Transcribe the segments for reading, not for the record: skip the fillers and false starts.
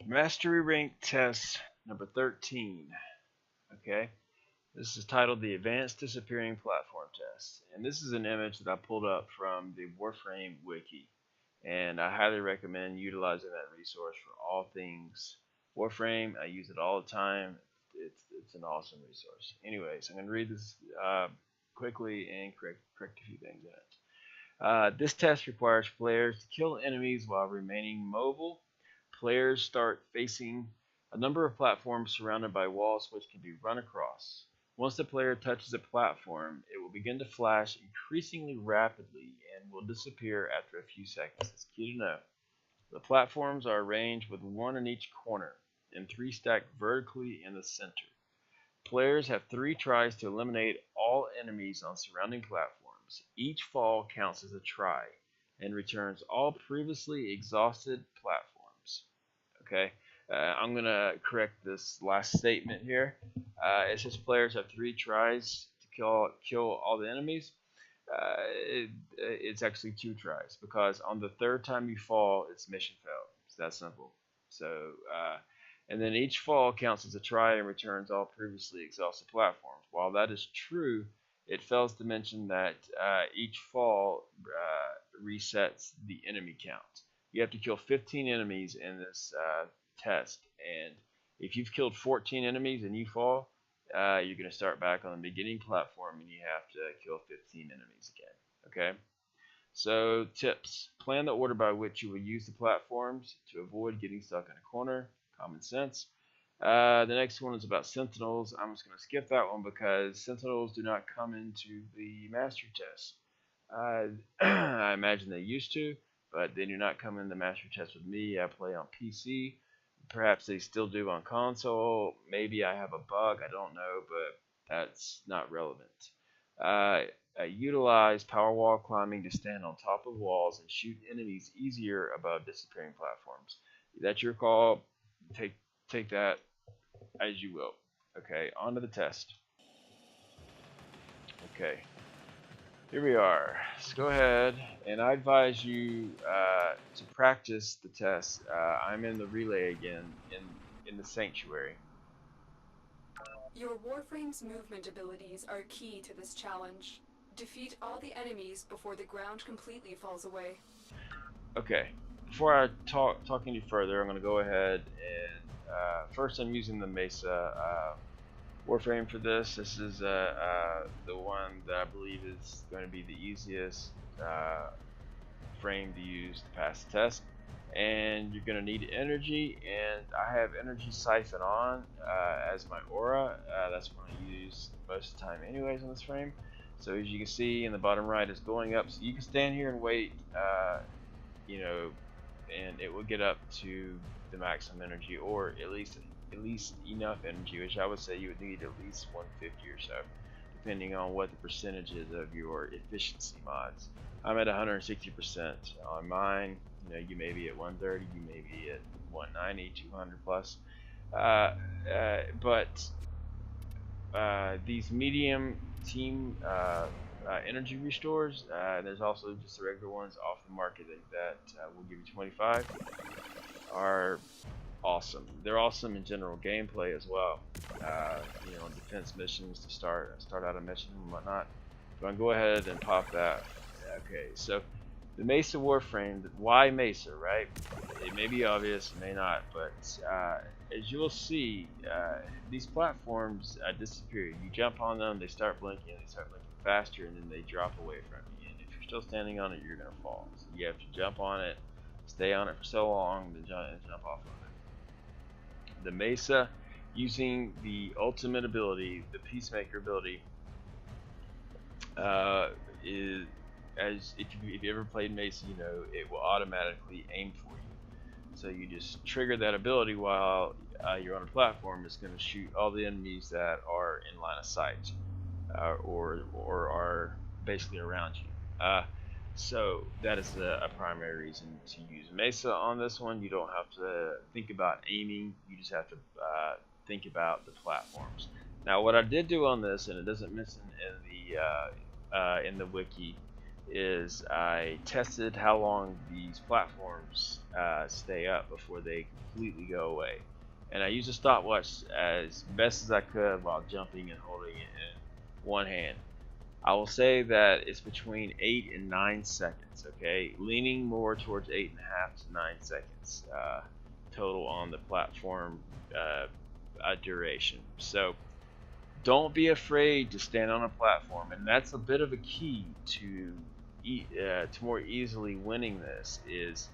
Mastery Rank Test number 13. Okay, this is titled the Advanced Disappearing Platform Test, and this is an image that I pulled up from the Warframe Wiki, and I highly recommend utilizing that resource for all things Warframe. I use it all the time. It's an awesome resource. Anyways, I'm going to read this quickly and correct a few things in it. This test requires players to kill enemies while remaining mobile. Players start facing a number of platforms surrounded by walls which can be run across. Once the player touches a platform, it will begin to flash increasingly rapidly and will disappear after a few seconds. It's key to know. The platforms are arranged with one in each corner and three stacked vertically in the center. Players have 3 tries to eliminate all enemies on surrounding platforms. Each fall counts as a try and returns all previously exhausted platforms. Okay, I'm going to correct this last statement here. It says players have 3 tries to kill all the enemies. It's actually 2 tries because on the 3rd time you fall, it's mission failed. It's that simple. So, and then each fall counts as a try and returns all previously exhausted platforms. While that is true, it fails to mention that each fall resets the enemy count. You have to kill 15 enemies in this test, and if you've killed 14 enemies and you fall, you're going to start back on the beginning platform and you have to kill 15 enemies again. Okay? So, tips. Plan the order by which you will use the platforms to avoid getting stuck in a corner. Common sense. The next one is about sentinels. I'm just going to skip that one because sentinels do not come into the mastery test. I imagine they used to, but they do not come in the mastery test with me. I play on PC. Perhaps they still do on console. Maybe I have a bug. I don't know, but that's not relevant. Utilize power wall climbing to stand on top of walls and shoot enemies easier above disappearing platforms. That's your call. Take that as you will. Okay, on to the test. Okay, here we are. Let's go ahead, and I advise you to practice the test. I'm in the relay again in the sanctuary. Your Warframe's movement abilities are key to this challenge. Defeat all the enemies before the ground completely falls away. Okay, before I talk any further, I'm going to go ahead and first I'm using the Mesa Warframe for this. This is the one that I believe is going to be the easiest frame to use to pass the test. And you're going to need energy, and I have Energy Siphon on as my aura. That's what I use most of the time anyways on this frame. So as you can see in the bottom right, it's going up, so you can stand here and wait, you know, and it will get up to the maximum energy, or at least enough energy, which I would say you would need at least 150 or so, depending on what the percentage is of your efficiency mods. I'm at 160% on mine. You know, you may be at 130, you may be at 190, 200 plus. But these medium team energy restores, there's also just the regular ones off the market that will give you 25, are awesome. They're awesome in general gameplay as well. You know, defense missions to start out a mission and whatnot. So I'm going to go ahead and pop that. Okay, so the Mesa Warframe. Why Mesa, right? It may be obvious, it may not, but as you will see, these platforms disappear. You jump on them, they start blinking faster, and then they drop away from you. And if you're still standing on it, you're going to fall. So you have to jump on it, stay on it for so long, then jump off of it. The Mesa, using the ultimate ability, the Peacemaker ability, is, as if you ever played Mesa, you know it will automatically aim for you. So you just trigger that ability while you're on a platform. It's going to shoot all the enemies that are in line of sight, or are basically around you. So that is a primary reason to use Mesa on this one. You don't have to think about aiming. You just have to think about the platforms. Now, what I did do on this, and it doesn't mention in the wiki, is I tested how long these platforms stay up before they completely go away. And I used a stopwatch as best as I could while jumping and holding it in one hand. I will say that it's between 8 and 9 seconds, okay? Leaning more towards 8.5 to 9 seconds total on the platform duration. So don't be afraid to stand on a platform, and that's a bit of a key to more easily winning this is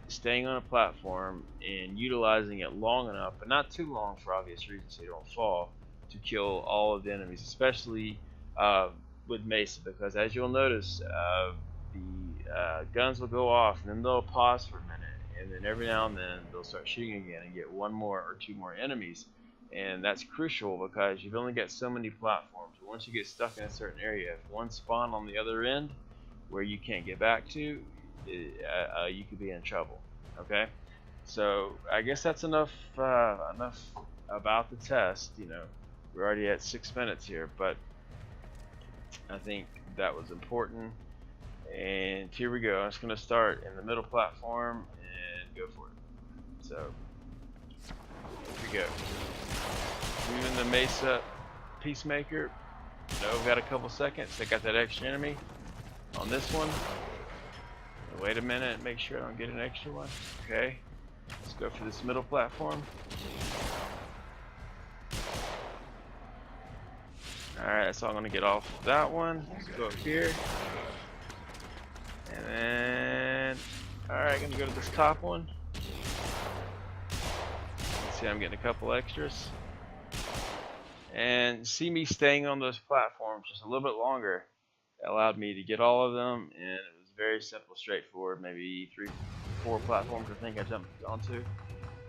staying on a platform and utilizing it long enough, but not too long for obvious reasons so you don't fall, to kill all of the enemies, especially with Mesa, because as you'll notice, the guns will go off and then they'll pause for a minute, and then every now and then they'll start shooting again and get one more or two more enemies. And that's crucial because you've only got so many platforms. Once you get stuck in a certain area, if one spawn on the other end where you can't get back to, you could be in trouble. Okay, so I guess that's enough about the test. You know, we're already at 6 minutes here, but I think that was important. And here we go. I'm just going to start in the middle platform and go for it. So here we go. Moving the Mesa Peacemaker. No, we've got a couple seconds. I got that extra enemy on this one. Wait a minute, make sure I don't get an extra one. Okay, let's go for this middle platform. Alright, that's all I'm going to get off that one. Let's go up here. And then, alright, going to go to this top one. See, I'm getting a couple extras. And see me staying on those platforms just a little bit longer allowed me to get all of them, and it was very simple, straightforward. Maybe 3-4 platforms I think I jumped onto,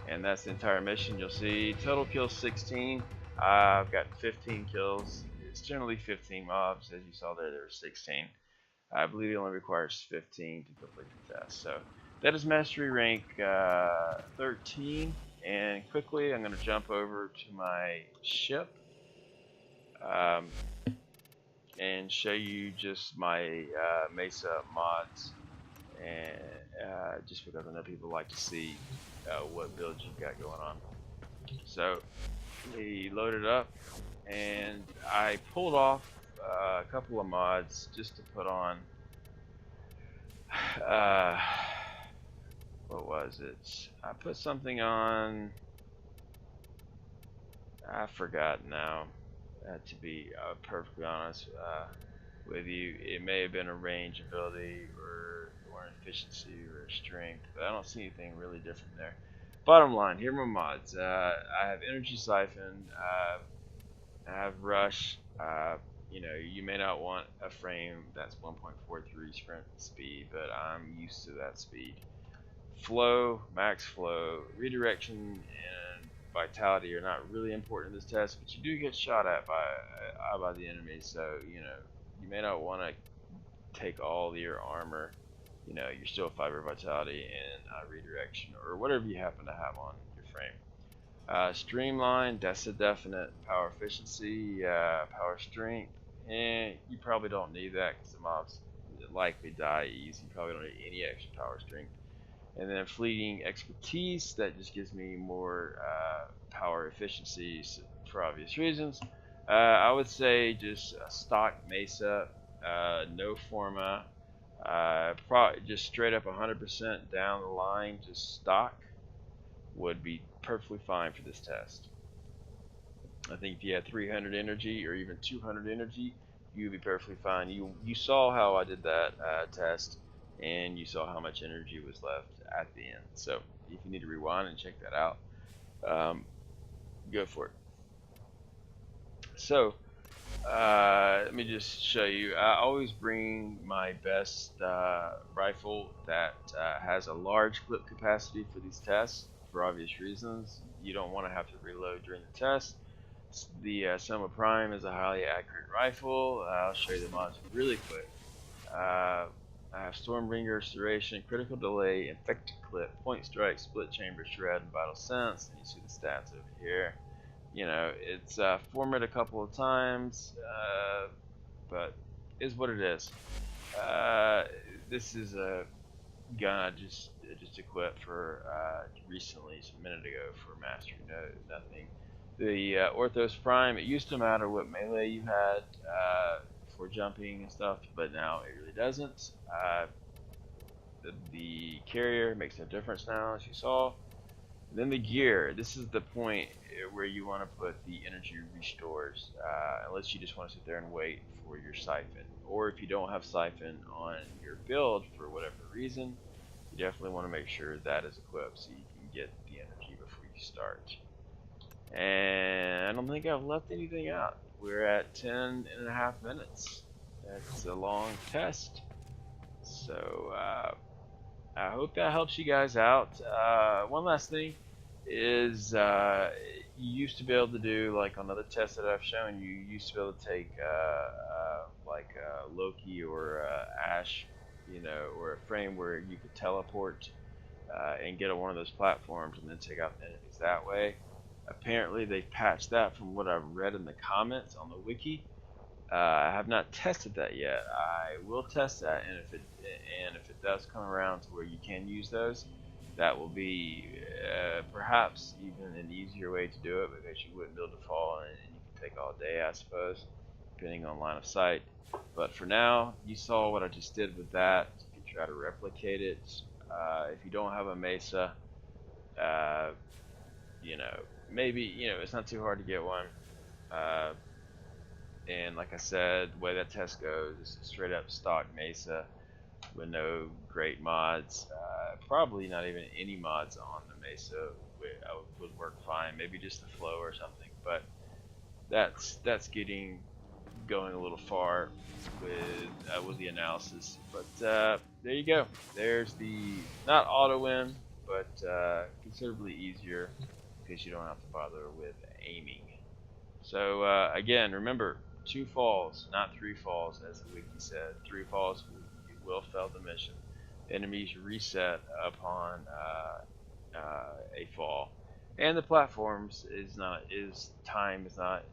and that's the entire mission. You'll see total kills 16. I've got 15 kills. It's generally 15 mobs. As you saw there were 16. I believe it only requires 15 to complete the test. So that is Mastery Rank 13. And quickly I'm going to jump over to my ship and show you just my Mesa mods, and just because I know people like to see what builds you've got going on. So we loaded up, and I pulled off a couple of mods just to put on. What was it? I put something on. I forgot now. To be perfectly honest with you, it may have been a range ability or an efficiency or a strength, but I don't see anything really different there. Bottom line, here are my mods. I have Energy Siphon. I have Rush. You know, you may not want a frame that's 1.43 sprint speed, but I'm used to that speed. Flow, max flow, redirection, and vitality are not really important in this test, but you do get shot at by the enemies, so you know you may not want to take all your armor. You know, you're still fiber vitality and redirection or whatever you happen to have on your frame. Streamline, that's a definite. Power efficiency, power strength, and you probably don't need that because the mobs likely die easy. You probably don't need any extra power strength. And then fleeting expertise, that just gives me more power efficiencies for obvious reasons. I would say just stock Mesa, no forma, just straight up 100% down the line, just stock would be perfectly fine for this test. I think if you had 300 energy or even 200 energy, you'd be perfectly fine. You saw how I did that test, and you saw how much energy was left at the end. So if you need to rewind and check that out, go for it. So let me just show you. I always bring my best rifle that has a large clip capacity for these tests for obvious reasons. You don't want to have to reload during the test. The Soma Prime is a highly accurate rifle. I'll show you the mods really quick. I have Stormbringer, Restoration, Critical Delay, Infected Clip, Point Strike, Split Chamber, Shred, and Vital Sense. And you see the stats over here. You know, it's formatted a couple of times, but is what it is. This is a gun I just equipped for recently, just a minute ago for mastery. No, nothing. The Orthos Prime. It used to matter what melee you had for jumping and stuff, but now it really doesn't. The carrier makes no difference now, as you saw. And then the gear. This is the point where you want to put the energy restores, unless you just want to sit there and wait for your siphon. Or if you don't have siphon on your build for whatever reason, you definitely want to make sure that is equipped so you can get the energy before you start. And I don't think I've left anything out. We're at 10.5 minutes. That's a long test. So I hope that helps you guys out. One last thing is you used to be able to do, like on other tests that I've shown you, used to be able to take like Loki or Ash, you know, or a frame where you could teleport and get on one of those platforms and then take out the enemies that way. Apparently they patched that from what I've read in the comments on the wiki. I have not tested that yet. I will test that, and if it does come around to where you can use those, that will be perhaps even an easier way to do it, because you wouldn't be able to fall and you can take all day, I suppose, depending on line of sight. But for now, you saw what I just did with that. You can try to replicate it. If you don't have a Mesa, you know, maybe, you know, it's not too hard to get one. And like I said, the way that test goes is straight up stock Mesa with no great mods. Probably not even any mods on the Mesa would work fine. Maybe just the flow or something. But that's getting going a little far with the analysis. But there you go. There's the not auto win, but considerably easier because you don't have to bother with aiming. So again, remember, 2 falls, not 3 falls, as the wiki said. 3 falls, you will fail the mission. Enemies reset upon a fall, and the platforms time is not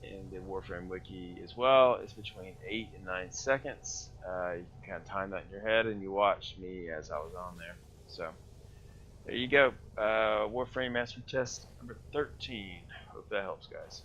in the Warframe wiki as well. It's between 8 and 9 seconds. You can kind of time that in your head, and you watch me as I was on there. So there you go. Warframe Mastery Test number 13. Hope that helps, guys.